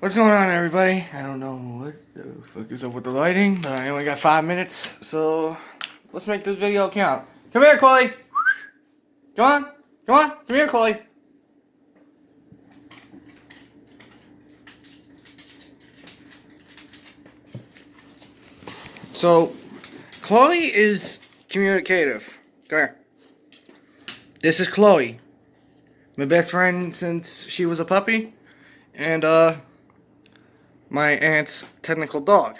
What's going on, everybody? I don't know what the fuck is up with the lighting, but I only got 5 minutes, so let's make this video count. Come here, Chloe! Come on! Come on! Come here, Chloe! So, Chloe is communicative. Come here. This is Chloe. My best friend since she was a puppy. And, my aunt's technical dog.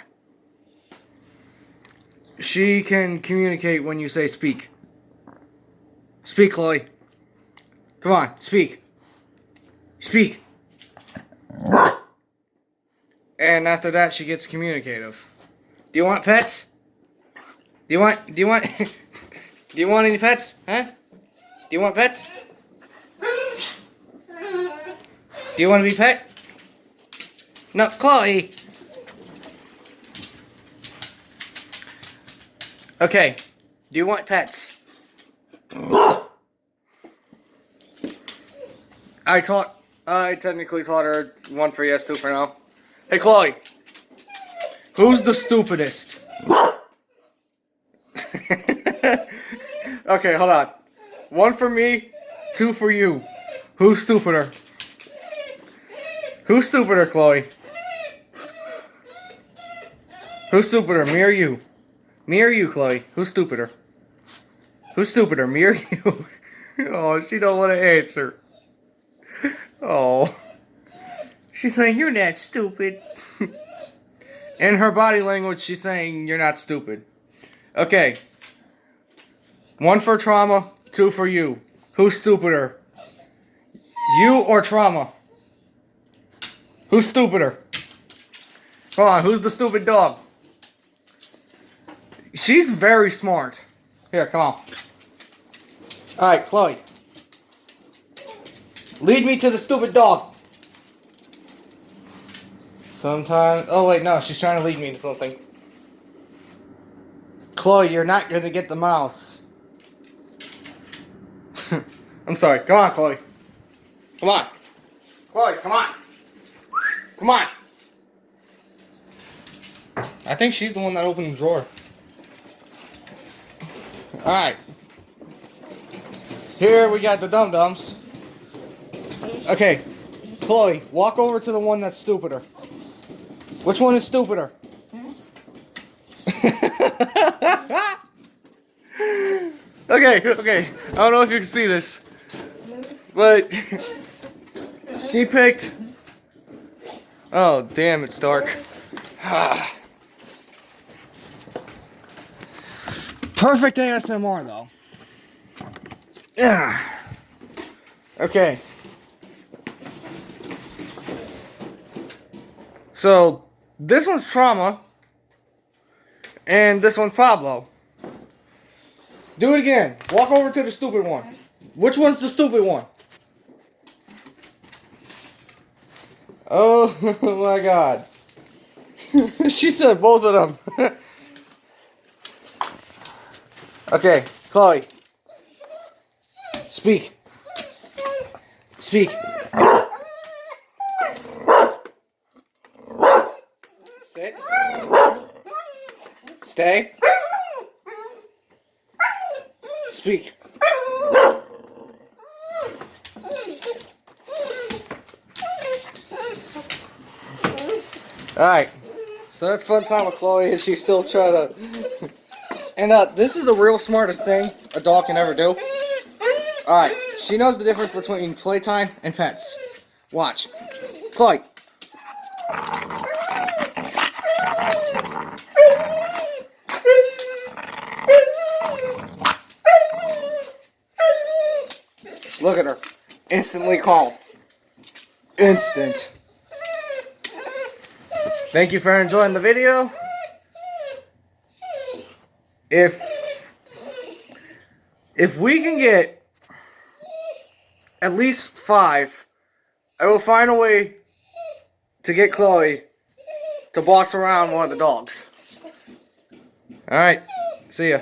She can communicate when you say speak. Speak, Chloe. Come on, speak. Speak. And after that, she gets communicative. Do you want pets? Do you want do you want any pets? Huh? Do you want pets? Do you want to be pet? No, Chloe. Okay. Do you want pets? I technically taught her 1 for yes, 2 for no. Hey, Chloe. Who's the stupidest? Okay, hold on. 1 for me, 2 for you. Who's stupider? Who's stupider, Chloe? Who's stupider, me or you? Me or you, Chloe? Who's stupider? Who's stupider, me or you? Oh, she don't want to answer. Oh. She's saying, you're not stupid. In her body language, she's saying, you're not stupid. Okay. 1 for trauma, 2 for you. Who's stupider? You or trauma? Who's stupider? Come on, who's the stupid dog? She's very smart. Here, come on. Alright, Chloe. Lead me to the stupid dog. Sometimes... Oh, wait, no. She's trying to lead me to something. Chloe, you're not going to get the mouse. I'm sorry. Come on, Chloe. Come on. Chloe, come on. Come on. I think she's the one that opened the drawer. Alright. Here we got the dum-dums. Okay. Chloe, walk over to the one that's stupider. Which one is stupider? Okay. I don't know if you can see this. But she picked... Oh, damn, it's dark. Perfect ASMR, though. Yeah. Okay. So, this one's Trauma. And this one's Pablo. Do it again. Walk over to the stupid one. Which one's the stupid one? Oh my god. She said both of them. Okay, Chloe. Speak. Speak. Sit. Stay. Speak. Alright, so that's fun time with Chloe, and she's still trying to... And this is the real smartest thing a dog can ever do. Alright, she knows the difference between playtime and pets. Watch. Chloe. Look at her. Instantly calm. Instant. Thank you for enjoying the video. If we can get at least 5, I will find a way to get Chloe to boss around one of the dogs. Alright, see ya.